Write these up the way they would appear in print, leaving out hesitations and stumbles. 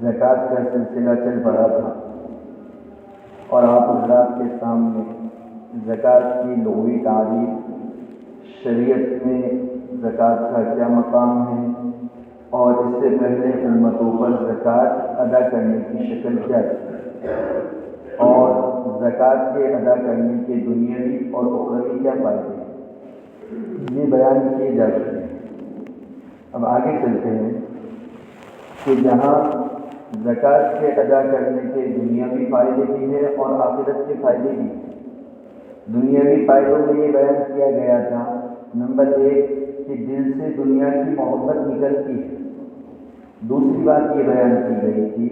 زکوٰۃ کا سلسلہ چل پڑا تھا اور آپ حضرات کے سامنے زکوٰۃ کی لغوی تعریف، شریعت میں زکوٰۃ کا کیا مقام ہے اور اس سے پہلے امتوں پر زکوٰۃ ادا کرنے کی شکل کیا ہے اور زکوٰۃ کے ادا کرنے کے دنیاوی اور اخروی کیا فائدے ہیں، یہ بیان کیے جا چکے ہیں۔ اب آگے چلتے ہیں کہ جہاں زکوٰۃ کے ادا کرنے کے دنیاوی فائدے بھی ہیں اور آخرت کے فائدے بھی ہیں۔ دنیاوی فائدوں میں یہ بیان کیا گیا تھا، نمبر 1 کہ دل سے دنیا کی محبت نکلتی ہے۔ دوسری بات یہ بیان کی گئی تھی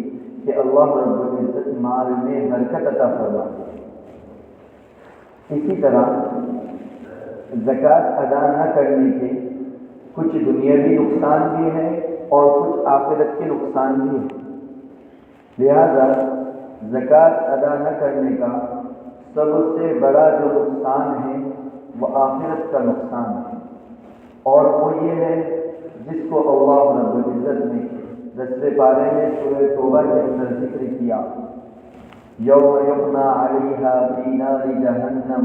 کہ اللہ رب العزت مال میں برکت عطا فرماتے ہیں۔ اسی طرح زکوٰۃ ادا نہ کرنے کے کچھ دنیاوی نقصان بھی ہیں اور کچھ آخرت کے نقصان بھی ہیں، لہذا زکوٰۃ ادا نہ کرنے کا سب سے بڑا جو نقصان ہے وہ آخرت کا نقصان ہے، اور وہ یہ ہے جس کو اللہ رب العزت نے 10ویں پارے میں سورہ توبہ کے اندر ذکر کیا، یوم یحمى علیہا فی نار جہنم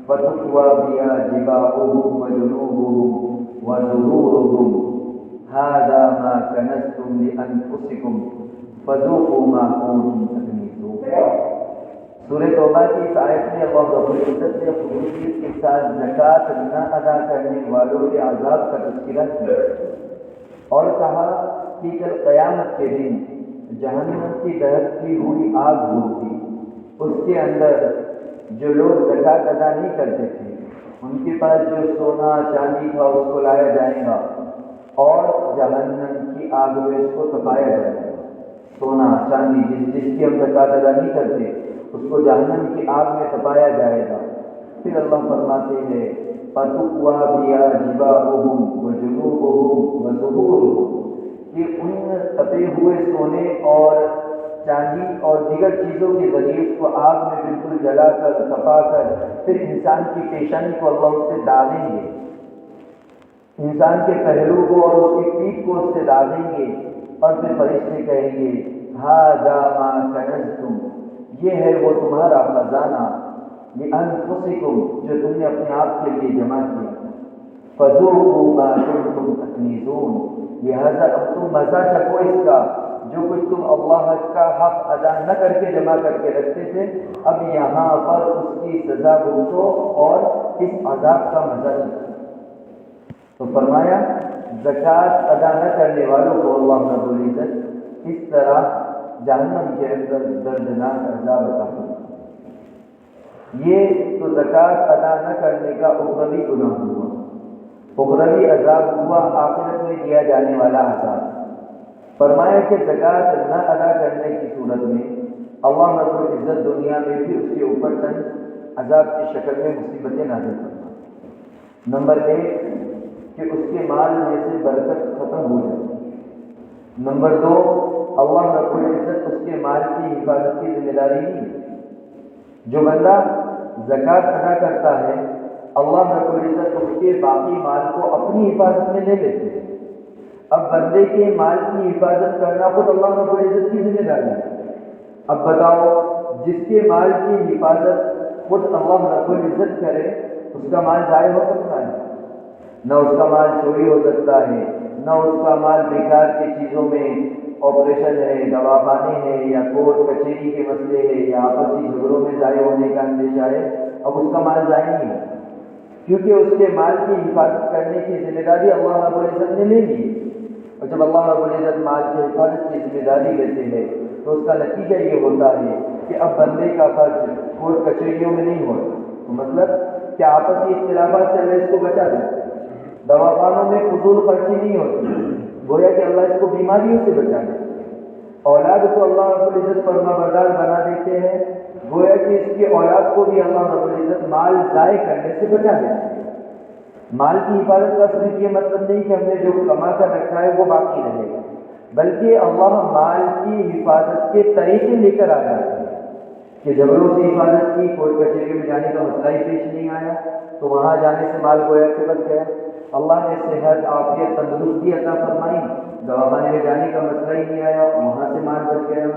فتکوی بہا جباہہم وجنوبہم وظہورہم ھذا ما کنزتم لانفسکم فذوقوا ما کنتم تکنزون۔ سورہ توبہ کی اس آیت میں اللہ رب العزت نے خصوصیت کے ساتھ زکوٰۃ نہ ادا کرنے والوں کے عذاب کا تذکرہ کیا اور کہا کہ کل قیامت کے دن جہنم کی دہکتی ہوئی آگ ہوگی، اس کے اندر جو لوگ زکوٰۃ ادا نہیں کرتے تھے ان کے پاس جو سونا چاندی تھا اس کو لایا جائے گا اور جہنم کی آگ میں اس کو تپایا جائے گا۔ سونا چاندی جس کی ہم زکوٰۃ ادا نہیں کرتے اس کو جہنم کی آگ میں تپایا جائے گا۔ پھر اللہ فرماتے ہیں فَتُقْوَىٰ بِهَا جِبَاهُهُمْ وَجُنُوبُهُمْ وَظُهُورُهُمْ، کہ ان تپے ہوئے سونے اور چاندی اور دیگر چیزوں کے ذریعے اس کو آگ میں بالکل جلا کر تپا کر پھر انسان کی پیشانی کو اللہ اس سے داغیں گے، انسان کے پہلو کو اور اس کی پیٹھ کو اس سے داغیں گے، اور پھر فرشتے کہیں گے ھذا ما کنزتم، یہ ہے وہ تمہارا خزانہ، لانفسکم، جو تم نے اپنے آپ کے لیے جمع کیا، فذوقوا ما کنتم تکنزون، لہذا اب تم مزہ چکھو اس کا جو کچھ تم اللہ کا حق ادا نہ کر کے جمع کر کے رکھتے تھے، اب یہاں پر اس کی سزا بھگتو اور اس عذاب کا مزہ چکھو۔ تو فرمایا زکوٰۃ ادا نہ کرنے والوں کو اللہ رب العزت اس طرح جہنم کے اندر دردناک عذاب عطا فرماتا ہے۔ یہ تو زکوٰۃ ادا نہ کرنے کا اخروی گناہ ہوا، اخروی عذاب ہوا، آخرت میں دیا جانے والا عذاب۔ فرمایا کہ زکوٰۃ نہ ادا کرنے کی صورت میں اللہ رب العزت دنیا میں بھی اس کے اوپر چند عذاب کی شکل میں مصیبتیں نازل فرماتا۔ نمبر 1 کہ اس کے مال میں سے برکت ختم ہو جاتی ہے۔ نمبر 2 اللہ رب العزت اس کے مال کی حفاظت کی ذمہ داری نہیں ہے۔ جو بندہ زکوٰۃ ادا کرتا ہے اللہ رب العزت اس کے باقی مال کو اپنی حفاظت میں لے لیتے ہیں۔ اب بندے کے مال کی حفاظت کرنا خود اللہ رب العزت کی ذمہ داری ہے۔ اب بتاؤ جس کے مال کی حفاظت خود اللہ رب العزت کرے اس کا مال ضائع ہو سکتا ہے؟ نہ اس کا مال چوری ہو سکتا ہے، نہ اس کا مال بیکار کی چیزوں میں آپریشن ہے، دواخانے ہیں، یا کورٹ کچہری کے مسئلے ہیں، یا آپسی جھگڑوں میں ضائع ہونے کا اندیشہ ہے، اب اس کا مال ضائع نہیں ہے، کیونکہ اس کے مال کی حفاظت کرنے کی ذمہ داری اللہ رب العزت نے لے لی۔ اور جب اللہ رب العزت مال کی حفاظت کی ذمہ داری لیتے ہیں تو اس کا نتیجہ یہ ہوتا ہے کہ اب بندے کا فرض کورٹ کچہریوں میں نہیں ہوتا، مطلب کہ آپسی اختلافات سے اللہ اس کو بچا دیتا ہے، دواخانوں میں فضول خرچی نہیں ہوتی، گویا کہ اللہ اس کو بیماریوں سے بچا دیتا ہے، اولاد کو اللہ رب العزت فرما بردار بنا دیتے ہیں، گویا کہ اس کی اولاد کو بھی اللہ رب العزت مال ضائع کرنے سے بچا دیتے ہیں۔ مال کی حفاظت کا صرف یہ مطلب نہیں کہ ہم نے جو کما کر رکھا ہے وہ باقی رہے گا، بلکہ اللہ مال کی حفاظت کے طریقے لے کر آ جاتا ہے کہ جھگڑوں سے حفاظت کی، کورٹ کچہری میں جانے کا مسئلہ ہی پیش نہیں آیا تو وہاں جانے سے مال گویا کہ بچ گیا، اللہ نے صحت عافیت تندرستی عطا فرمائی، دواخانے میں جانے کا مسئلہ ہی نہیں آیا، وہاں سے مال بچ گیا۔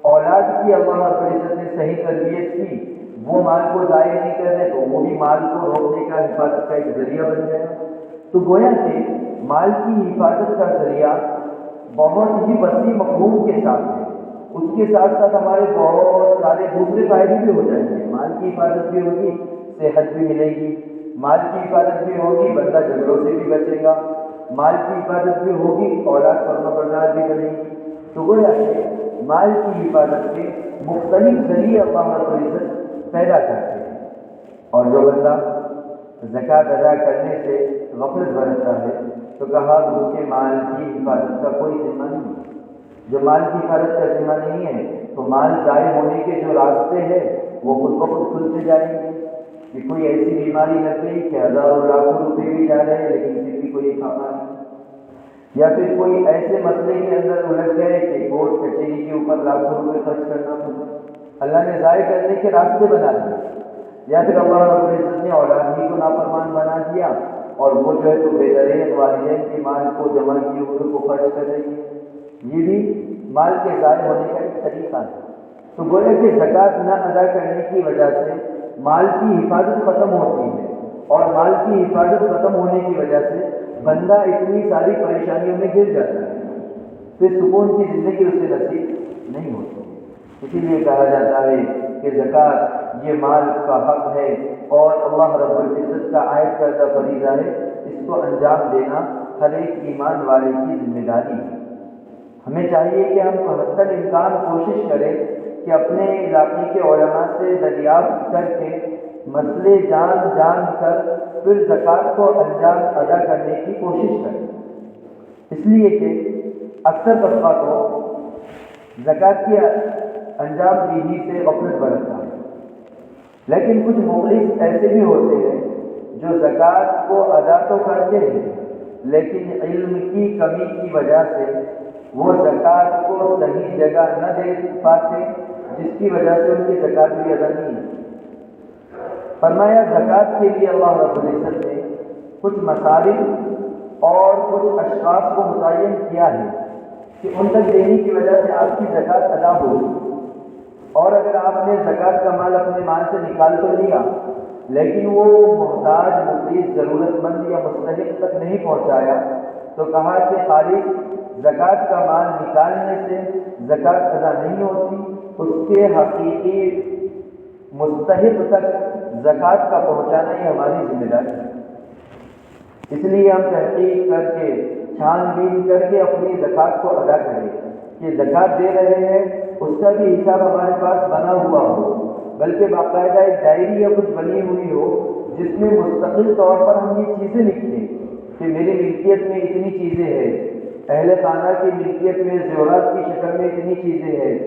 اولاد کی اللہ رب العزت نے صحیح تربیت کی، وہ مال کو ضائع نہیں کر رہے تو وہ بھی مال کو روکنے کا حفاظت کا ایک ذریعہ بن گیا۔ تو گویا کہ مال کی حفاظت کا ذریعہ بہت ہی وسیع مفہوم کے ساتھ ہے، اس کے ساتھ ساتھ ہمارے بہت سارے دوسرے فائدے بھی ہو جائیں گے۔ مال کی حفاظت بھی ہوگی، صحت بھی ملے گی، مال کی حفاظت بھی ہوگی، بندہ جھگڑوں سے بھی بچے گا، مال کی حفاظت بھی ہوگی، اولاد فرما بردار بھی بنے گی۔ تو گویا کہ مال کی حفاظت کے مختلف ذریعے اللہ رب العزت پیدا کرتے ہیں، اور جو بندہ زکوٰۃ ادا کرنے سے غفلت برتتا ہے تو کہا اس کے مال کی حفاظت کا کوئی ذمہ نہیں۔ جو مال کی حفاظت کا ذمہ نہیں ہے تو مال ضائع ہونے کے جو راستے ہیں وہ خود بخود کھلتے جائیں گے، کہ کوئی ایسی بیماری لگ گئی کہ ہزاروں لاکھوں روپے بھی جا رہے ہیں لیکن پھر بھی کوئی کھانا نہیں، یا پھر کوئی ایسے مسئلے کے اندر الجھ گئے کہ کورٹ کچہری کے اوپر لاکھوں روپے خرچ کرنا پڑا، اللہ نے ضائع کرنے کے راستے بنا دیے، یا پھر اللہ رب العزت نے اولاد ہی کو نافرمان بنا دیا اور وہ جو ہے تو بے دریغ والدین کے مال کو جمع کیے ہوئے کو خرچ کر رہی ہے۔ یہ بھی مال کے ضائع ہونے کا ایک طریقہ ہے۔ تو گویا کہ زکوٰۃ نہ ادا کرنے کی وجہ سے مال کی حفاظت ختم ہوتی ہے، اور مال کی حفاظت ختم ہونے کی وجہ سے بندہ اتنی ساری پریشانیوں میں گر جاتا ہے، پھر سکون کی زندگی اسے نصیب نہیں ہوتی۔ اسی لیے کہا جاتا ہے کہ زکوٰۃ یہ مال کا حق ہے اور اللہ رب العزت کا عائد کردہ فریضہ ہے، اس کو انجام دینا ہر ایک ایمان والے کی ذمہ داری ہے۔ ہمیں چاہیے کہ ہم حد الامکان کوشش کریں کہ اپنے علاقے کے علماء سے دریافت کر کے مسئلے جان کر پھر زکوٰۃ کو انجام ادا کرنے کی کوشش کریں، اس لیے کہ اکثر طبقہ کو زکوٰۃ کی انجام دہی سے غفلت برتتا ہے، لیکن کچھ مخلص ایسے بھی ہوتے ہیں جو زکوٰۃ کو ادا تو کرتے ہیں لیکن علم کی کمی کی وجہ سے وہ زکوٰۃ کو صحیح جگہ نہ دے پاتے، جس کی وجہ سے ان کی زکوٰۃ بھی ادا نہیں ہے۔ فرمایا زکوٰۃ کے لیے اللہ رب العزت نے کچھ مصارف اور کچھ اشخاص کو متعین کیا ہے کہ ان تک دینے کی وجہ سے آپ کی زکوٰۃ ادا ہوگی، اور اگر آپ نے زکوٰۃ کا مال اپنے مال سے نکال تو لیا لیکن وہ محتاج مفلس ضرورت مند یا مستحق تک نہیں پہنچایا تو کہا کہ خالص زکوٰۃ کا مال نکالنے سے زکوٰۃ ادا نہیں ہوتی، اس کے حقیقی مستحق تک زکوٰۃ کا پہنچانا یہ ہماری ذمہ داری ہے۔ اس لیے ہم تحقیق کر کے چھان بین کر کے اپنی زکوٰۃ کو ادا کریں کہ زکوٰۃ دے رہے ہیں اس کا بھی حساب ہمارے پاس بنا ہوا ہو، بلکہ باقاعدہ ایک ڈائری یا کچھ بنی ہوئی ہو جس میں مستقل طور پر ہم یہ چیزیں لکھیں کہ میری ملکیت میں اتنی چیزیں ہیں، اہل خانہ کی ملکیت میں زیورات کی شکل میں اتنی چیزیں ہیں،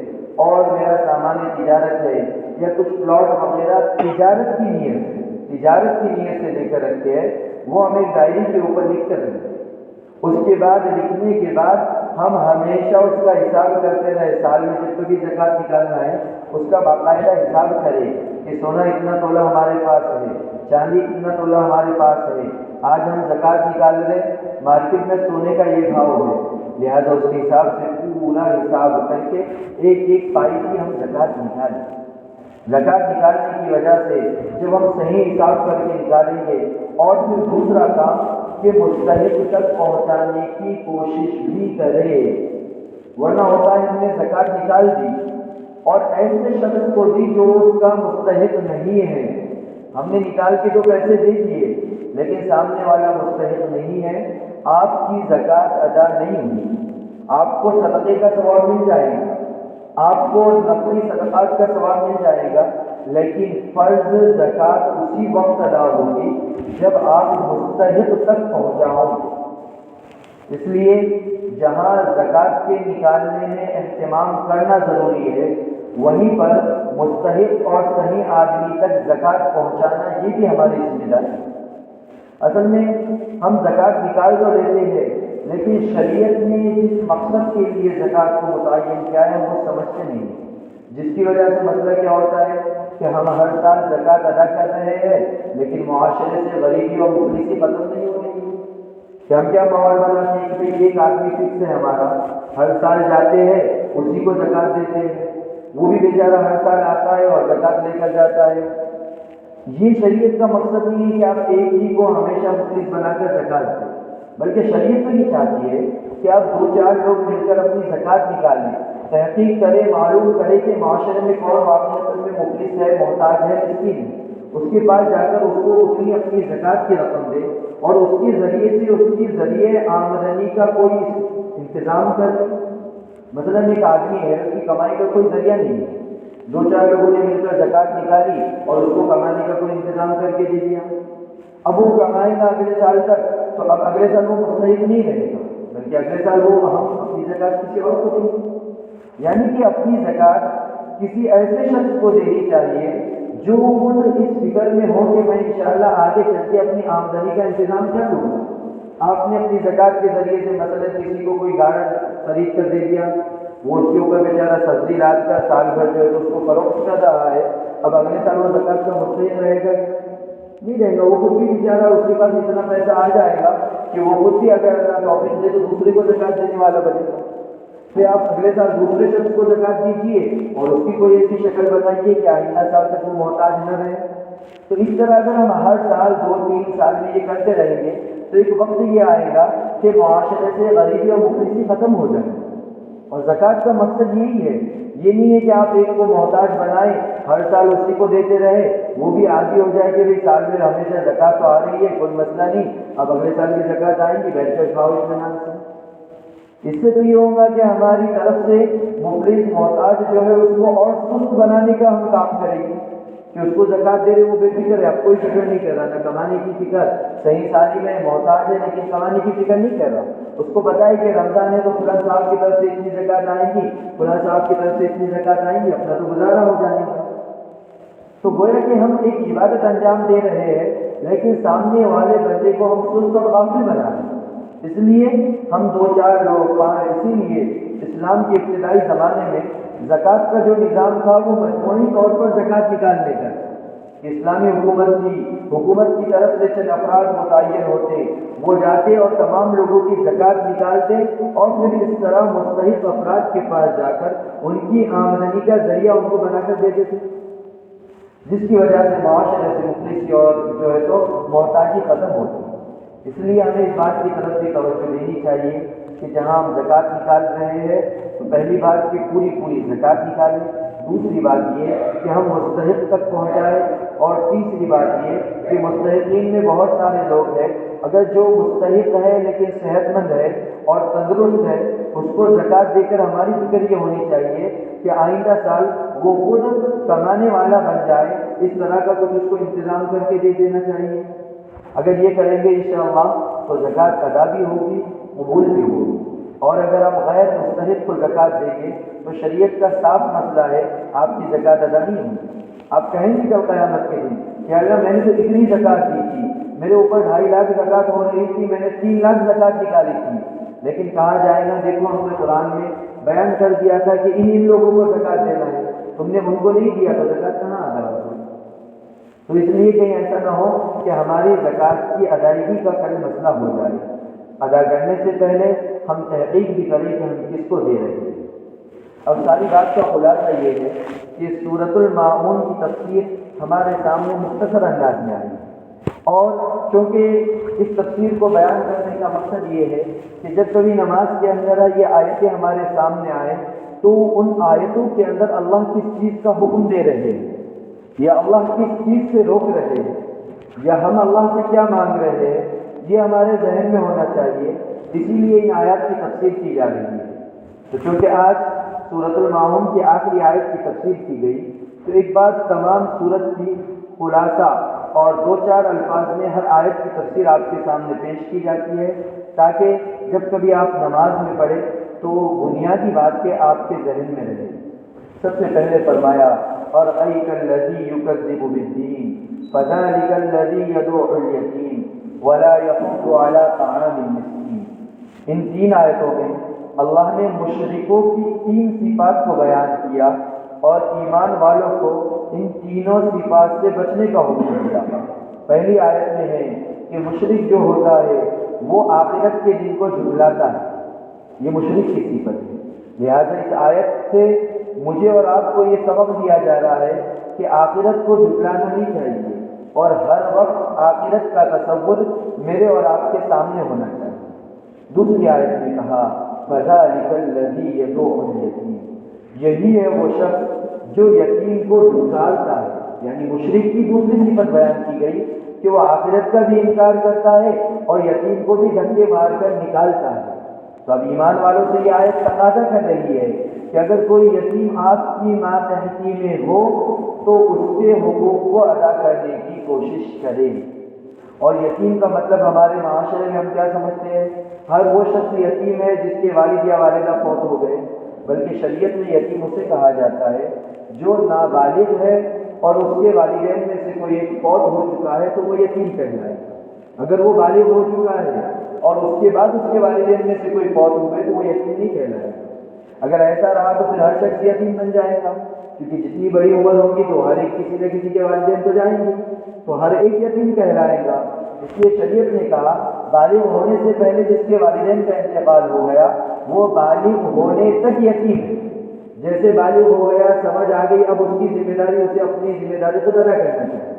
اور میرا سامان تجارت ہے یا کچھ پلاٹ وغیرہ تجارت کی نیت سے لے کر رکھتے ہیں، وہ ہم ایک ڈائری کے اوپر لکھ کر رکھتے ہیں۔ اس کے بعد لکھنے کے بعد ہم ہمیشہ اس کا حساب کرتے رہے، سال میں جب بھی زکوٰۃ نکالنا ہے اس کا باقاعدہ حساب کرے کہ سونا اتنا تولہ ہمارے پاس ہے، چاندی اتنا تولہ ہمارے پاس ہے، آج ہم زکوٰۃ نکال رہے مارکیٹ میں سونے کا یہ بھاؤ ہے، لہٰذا اس کے حساب سے پورا حساب کر کے ایک پائی کی ہم زکوٰۃ نکالیں۔ زکوٰۃ نکالنے کی وجہ سے جب ہم صحیح حساب کر کے نکالیں گے، اور پھر دوسرا کام کہ مستحق تک پہنچانے کی کوشش بھی کرے، ورنہ ہوتا ہے ہم نے زکوٰۃ نکال دی اور ایسے شخص کو دی جو اس کا مستحق نہیں ہے، ہم نے نکال کے تو پیسے دے دیے لیکن سامنے والا مستحق نہیں ہے، آپ کی زکوٰۃ ادا نہیں ہوئی، آپ کو صدقے کا ثواب مل جائے گا، آپ کو نقلی صدقات کا ثواب مل جائے گا، لیکن فرض زکوٰۃ اسی وقت ادا ہوگی جب آپ مستحق تک پہنچاؤ۔ اس لیے جہاں زکوٰۃ کے نکالنے میں اہتمام کرنا ضروری ہے وہیں پر مستحق اور صحیح آدمی تک زکوٰۃ پہنچانا یہ بھی ہماری ذمہ داری ہے۔ اصل میں ہم زکوٰۃ نکال تو لیتے ہیں لیکن شریعت نے جس مقصد کے لیے زکوٰۃ کو متعین کیا ہے وہ سمجھتے نہیں، جس کی وجہ سے مسئلہ کیا ہوتا ہے کہ ہم ہر سال زکوٰۃ ادا کر رہے ہیں لیکن معاشرے سے غریبی اور مفلسی ختم نہیں ہو رہی، کہ ہم کیا ماحول بناتے ہیں کہ ایک آدمی فکس ہے ہمارا، ہر سال جاتے ہیں اسی کو زکوٰۃ دیتے ہیں، وہ بھی بیچارہ ہر سال آتا ہے اور زکوٰۃ لے کر جاتا ہے۔ یہ شریعت کا مقصد نہیں ہے کہ آپ ایک ہی کو ہمیشہ مخلص بنا کر زکوٰۃ دیں، بلکہ شریعت تو یہ چاہتی ہے کہ آپ 2-4 لوگ مل کر اپنی زکوٰۃ نکالیں، تحقیق کرے، معلوم کرے کہ معاشرے میں کون واقعات میں مخلص ہے، محتاج ہے، مسکین ہے، اس کے پاس جا کر اس کو اتنی اپنی زکوٰۃ کی رقم دے اور اس کے ذریعے سے اس کی ذریعے آمدنی کا کوئی انتظام کرے۔ مثلاً ایک آدمی ہے، اس کی کمائی کا کوئی ذریعہ نہیں ہے، 2-4 لوگوں نے مل کر زکوٰۃ نکالی اور اس کو کمانے کا کوئی انتظام کر کے دے دیا۔ اب وہ کمائے گا اگلے سال تک، تو اب اگلے سال وہ مستحق نہیں رہے گا، بلکہ اگلے سال وہ ہم اپنی زکوٰۃ کسی اور کو دیں گے۔ یعنی کہ اپنی زکوٰۃ کسی ایسے شخص کو دینی چاہیے جو خود اس فکر میں ہو کہ میں انشاءاللہ آگے چل کے اپنی آمدنی کا انتظام کر لوں گا۔ آپ نے اپنی زکوٰۃ کے ذریعے سے مثلاً کسی کو کوئی گارڈن خرید کر دے دیا، وہ اس کے اوپر بیچارہ سبزی رات کا سال بھر جو ہے تو اس کو فروخت کر رہا ہے، اب اگلے سال وہ زکوٰۃ کا مستحق رہے گا نہیں رہے گا، وہ خود بھی بیچارہ اس کے پاس اتنا پیسہ آ جائے گا کہ وہ خود بھی اگر اللہ توفیق دے تو دوسرے کو زکوٰۃ دینے والا بنے گا۔ پھر آپ اگلے سال دوسرے شخص کو زکوٰۃ دیجیے اور اس کی کوئی ایسی شکل بتائیے کہ آئندہ سال تک وہ محتاج نہ رہے۔ تو اس طرح اگر ہم ہر سال 2-3 سال میں یہ کرتے رہیں گے تو ایک وقت یہ آئے گا کہ معاشرے سے غریبی اور مفلسی ختم ہو جائے گی۔ اور زکوٰۃ کا مقصد یہی ہے، یہ نہیں ہے کہ آپ ایک کو محتاج بنائیں، ہر سال اسی کو دیتے رہے، وہ بھی عادی ہو جائے کہ بھائی سال میں ہمیشہ زکوٰۃ تو آ رہی ہے، کوئی مسئلہ نہیں، اب اگلے سال کی زکوٰۃ آئیں گی، بیٹھ کر کھاؤ اطمینان سے۔ اس سے تو یہ ہوگا کہ ہماری طرف سے مفلس محتاج جو ہے اس کو اور سست بنانے کا ہم کام کریں گے کہ اس کو زکوٰۃ دے رہے وہ بے فکر ہے، اب کوئی فکر نہیں کر رہا، نہ کمانے کی فکر، صحیح سالی میں محتاج ہے لیکن کمانے کی فکر نہیں کر رہا، اس کو بتائے کہ رمضان ہے تو فلاں صاحب کی طرف سے اتنی زکوٰۃ آئے گی، فلاں صاحب کی طرف سے اتنی زکوٰۃ آئیں گی، اپنا تو گزارا ہو جائے گا۔ تو گویا کہ ہم ایک عبادت انجام دے رہے ہیں لیکن سامنے والے بندے کو ہم سست اور غافل بنا رہے ہیں۔ اس لیے ہم 2-4 لوگ وہاں، اسی لیے اسلام کے ابتدائی زمانے میں زکوٰۃ کا جو نظام تھا وہ مجموعی طور پر زکوٰۃ نکالنے کا، اسلامی حکومت کی طرف سے چند افراد متعین ہوتے، وہ جاتے اور تمام لوگوں کی زکوٰۃ نکالتے اور پھر اس طرح مستحق افراد کے پاس جا کر ان کی آمدنی کا ذریعہ ان کو بنا کر دیتے تھے، جس کی وجہ سے معاشرے سے مفلسی اور جو ہے تو محتاجی ختم ہوتی ہے۔ اس لیے ہمیں اس بات کی طرف بھی توجہ دینی چاہیے کہ جہاں ہم زکوٰۃ نکال رہے ہیں تو پہلی بات کہ پوری زکوٰۃ نکالیں، دوسری بات یہ کہ ہم مستحق تک پہنچائیں، اور تیسری بات یہ کہ مستحقین میں بہت سارے لوگ ہیں، اگر جو مستحق ہے لیکن صحت مند ہے اور تندرست ہے اس کو زکوٰۃ دے کر ہماری فکر یہ ہونی چاہیے کہ آئندہ سال وہ خود کمانے والا بن جائے، اس طرح کا کچھ اس کو انتظام کر کے دے دینا چاہیے۔ اگر یہ کریں گے انشاءاللہ تو زکوٰۃ ادا بھی ہوگی، قبول بھی ہوگی۔ اور اگر ہم غیر مستحق کو زکوٰۃ دیں گے تو شریعت کا صاف مسئلہ ہے، آپ کی زکوٰۃ ادا نہیں ہوگی۔ آپ کہیں گے کل قیامت کے دن کہ اللہ میں نے تو اتنی زکوٰۃ دی تھی، میرے اوپر 2.5 لاکھ زکوٰۃ ہو رہی تھی، میں نے 3 لاکھ زکوٰۃ نکالی تھی، لیکن کہا جائے گا دیکھو ہم نے قرآن میں بیان کر دیا تھا کہ ان لوگوں کو زکوٰۃ دینا ہے، تم نے ان کو نہیں دیا تو زکوٰۃ کہاں ادا ہوگی؟ تو اس لیے کہیں ایسا نہ ہو کہ ہماری زکوٰۃ کی ادائیگی کا کل مسئلہ ہو جائے، ادا کرنے سے پہلے ہم تحقیق بھی کریں کہ ہم کس کو دے رہے ہیں۔ اب ساری بات کا خلاصہ یہ ہے کہ سورۃ الماعون کی تفسیر ہمارے سامنے مختصر انداز میں آئی ہے، اور چونکہ اس تفسیر کو بیان کرنے کا مقصد یہ ہے کہ جب کبھی نماز کے اندر یہ آیتیں ہمارے سامنے آئیں تو ان آیتوں کے اندر اللہ کس چیز کا حکم دے رہے ہیں یا اللہ کس چیز سے روک رہے ہیں یا ہم اللہ سے کیا مانگ رہے ہیں، یہ ہمارے ذہن میں ہونا چاہیے، اسی لیے ان آیات کی تفسیر کی جا رہی ہے۔ تو چونکہ آج سورۃ الماعون کی آخری آیت کی تفسیر کی گئی تو ایک بات تمام سورت کی خلاصہ اور 2-4 الفاظ میں ہر آیت کی تفسیر آپ کے سامنے پیش کی جاتی ہے، تاکہ جب کبھی آپ نماز میں پڑھیں تو بنیادی باتیں آپ کے ذہن میں رہیں۔ سب سے پہلے فرمایا أَرَأَيْتَ الَّذِي يُكَذِّبُ بِالدِّينِ فَذَلِكَ الَّذِي يَدُعُّ الْيَتِيمَ وَلَا يَحُضُّ عَلَىٰ طَعَامِ الْمِسْكِينِ۔ ان 3 آیتوں میں اللہ نے مشرکوں کی 3 صفات کو بیان کیا اور ایمان والوں کو ان تینوں صفات سے بچنے کا حکم دیا۔ پہلی آیت میں ہے کہ مشرک جو ہوتا ہے وہ آخرت کے دن کو جھٹلاتا ہے، یہ مشرک کی صفت ہے۔ لہٰذا اس آیت سے مجھے اور آپ کو یہ سبق دیا جا رہا ہے کہ آخرت کو جھٹلانا نہیں چاہیے، اور ہر وقت آخرت کا تصور میرے اور آپ کے سامنے ہونا چاہیے۔ دوسری آیت میں کہا فَذَلِكَ الَّذِي يَدُعُّ الْيَتِيمَ، یہی ہے وہ شخص جو یتیم کو ڈھکالتا ہے، یعنی مشرک کی دوسری صفت بیان کی گئی کہ وہ آخرت کا بھی انکار کرتا ہے اور یتیم کو بھی دھکے مار کر نکالتا ہے۔ تو اب ایمان والوں سے یہ آیت تقاضا کر رہی ہے کہ اگر کوئی یتیم آپ کی ماتحتی میں ہو تو اس کے حقوق کو ادا کرنے کی کوشش کرے۔ اور یتیم کا مطلب ہمارے معاشرے میں ہم کیا سمجھتے ہیں؟ ہر وہ شخص یتیم ہے جس کے والد یا والدہ فوت ہو گئے، بلکہ شریعت میں یتیم اسے کہا جاتا ہے جو نابالغ ہے اور اس کے والدین میں سے کوئی ایک فوت ہو چکا ہے تو وہ یتیم کہلائے گا۔ اگر وہ بالغ ہو چکا ہے اور اس کے بعد اس کے والدین میں سے کوئی فوت ہو گئے تو وہ یتیم نہیں کہلائے گا۔ اگر ایسا رہا تو پھر ہر شخص یتیم بن جائے گا، کیونکہ جتنی بڑی عمر ہوگی تو ہر ایک کسی نہ کسی کے والدین تو جائیں گے، تو ہر ایک یتیم کہلائے گا۔ اس لیے شریعت نے کہا بالغ ہونے سے پہلے جس کے والدین کا انتقال ہو گیا وہ بالغ ہونے تک یتیم ہے۔ جیسے بالغ ہو گیا، سمجھ آ گئی، اب اس کی ذمہ داری، اسے اپنی ذمہ داری کو ادا کرنا چاہیے۔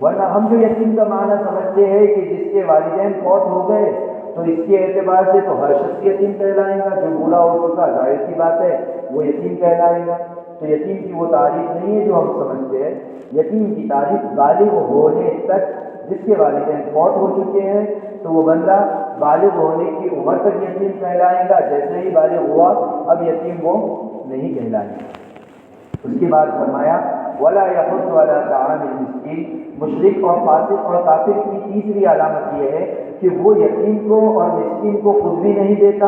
ورنہ ہم جو یتیم کا معنی سمجھتے ہیں کہ جس کے والدین فوت ہو گئے تو اس کے اعتبار سے تو ہر شخص یتیم کہلائے گا، جو بوڑھا ہو چکا ظاہر سی بات ہے وہ یتیم کہلائے گا۔ تو یتیم کی وہ تعریف نہیں ہے جو ہم سمجھتے ہیں۔ یتیم کی تعریف بالغ ہونے تک، جس کے والدین فوت ہو چکے ہیں تو وہ بندہ بالغ ہونے کی عمر تک یتیم کہلائے گا، جیسے ہی بالغ ہوا اب یتیم وہ نہیں کہلائے گا۔ اس کے بعد فرمایا وَلَا يَحُضُّ عَلَىٰ طَعَامِ الْمِسْكِينِ، مشرک اور فاسق اور کافر کی تیسری علامت یہ ہے کہ وہ یتیم کو اور مسکین کو خود بھی نہیں دیتا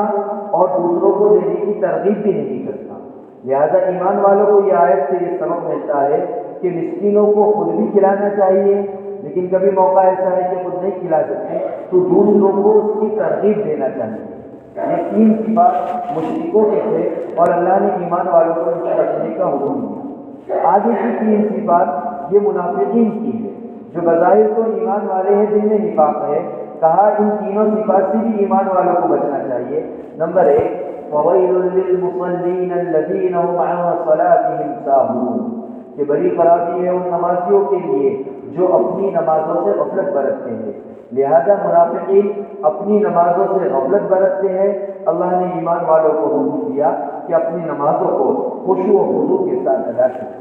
اور دوسروں کو دینے کی ترغیب بھی نہیں کرتا۔ لہذا ایمان والوں کو یہ آیت سے یہ سبق ملتا ہے کہ مسکینوں کو خود بھی کھلانا چاہیے، لیکن کبھی موقع ایسا ہے کہ خود نہیں کھلا سکتے تو دوسروں کو اس کی ترغیب دینا چاہیے۔ یہ تین صفات مشرکوں کے تھے اور اللہ نے ایمان والوں کو ان سے بچنے کا حکم دیا۔ آگے کی تین صفات یہ منافقین کی ہے جو بظاہر تو ایمان والے ہیں، دل میں نفاق ہے۔ کہا ان تینوں صفات سے بھی ایمان والوں کو بچنا چاہیے۔ نمبر 1 فَوَيْلٌ لِّلْمُصَلِّينَ الَّذِينَ هُمْ عَنْ صَلَاتِهِمْ سَاهُونَ، کہ بڑی خرابی ہے ان نمازیوں کے لیے جو اپنی نمازوں سے غفلت برتتے ہیں۔ لہذا منافقین اپنی نمازوں سے غفلت برتتے ہیں۔ اللہ نے ایمان والوں کو حکم دیا کہ اپنی نمازوں کو خشوع و خضوع کے ساتھ ادا کریں۔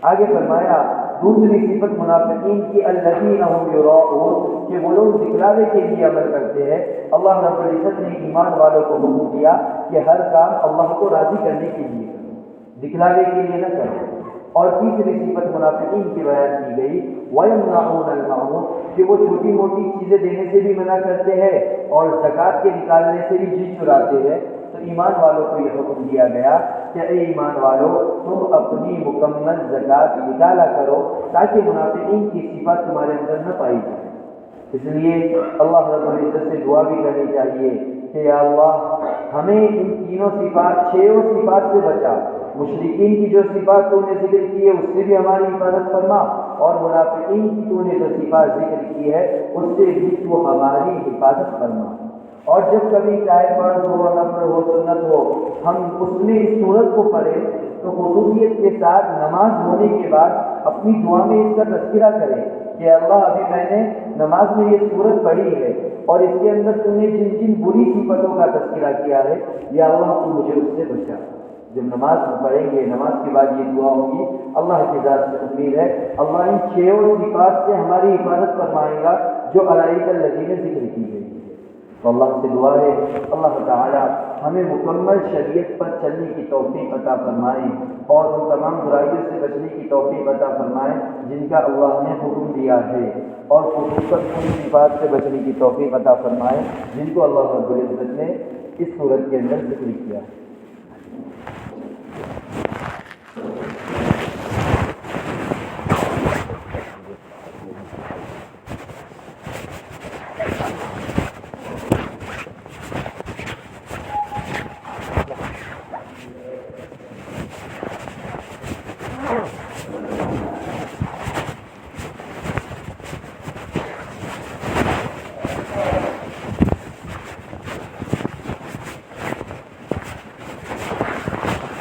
آگے فرمایا دوسری صفت منافقین کی الذین هم یراؤون، کہ وہ لوگ دکھلاوے کے لیے عمل کرتے ہیں۔ اللہ رب العزت نے ایمان والوں کو حکم دیا کہ ہر کام اللہ کو راضی کرنے کے لیے کرو، دکھلاوے کے لیے نہ کرو۔ اور تیسری صفت منافقین کی بیان کی گئی وَيَمْنَعُونَ الْمَعْرُوفَ، کہ وہ چھوٹی موٹی چیزیں دینے سے بھی منع کرتے ہیں اور زکوٰۃ کے نکالنے سے بھی جی چراتے ہیں۔ تو ایمان والوں کو یہ حکم دیا گیا کہ اے ایمان والو تم اپنی مکمل زکوٰۃ نکالا کرو تاکہ منافقین کی صفات تمہارے اندر نہ پائی جائے۔ اس لیے اللہ رب العزت سے دعا بھی کرنی چاہیے کہ یا اللہ ہمیں ان تینوں صفات، چھوں صفات سے بچا۔ مشرکین کی جو صفات تو نے ذکر کی ہے اس سے بھی ہماری حفاظت فرما، اور منافقین کی تو نے جو صفات ذکر کی ہے اس سے بھی تو ہماری حفاظت فرما۔ اور جب کبھی چاہے فرض ہو، نفل ہو، سنت ہو، ہم اس میں اس سورت کو پڑھیں تو خصوصیت کے ساتھ نماز ہونے کے بعد اپنی دعا میں اس کا تذکرہ کریں کہ اللہ ابھی میں نے نماز میں یہ سورت پڑھی ہے اور اس کے اندر تم نے جن جن بری صفتوں کا تذکرہ کیا ہے یا اللہ تو مجھے اس سے بچا۔ جب نماز پڑھیں گے نماز کے بعد یہ دعا ہوگی، اللہ کی ذات سے امید ہے اللہ ان چھوں صفات سے ہماری حفاظت فرمائے گا جو علائق الذین ذکر کی گئی ہے۔ تو اللہ سے دعا ہے اللہ تعالی ہمیں مکمل شریعت پر چلنے کی توفیق عطا فرمائے اور ان تمام برائیوں سے بچنے کی توفیق عطا فرمائے جن کا اللہ نے حکم دیا ہے، اور خصوصاً ان صفات سے بچنے کی توفیق عطا فرمائے جن کو اللہ رب العزت نے اس صورت کے اندر ذکر کیا ہے۔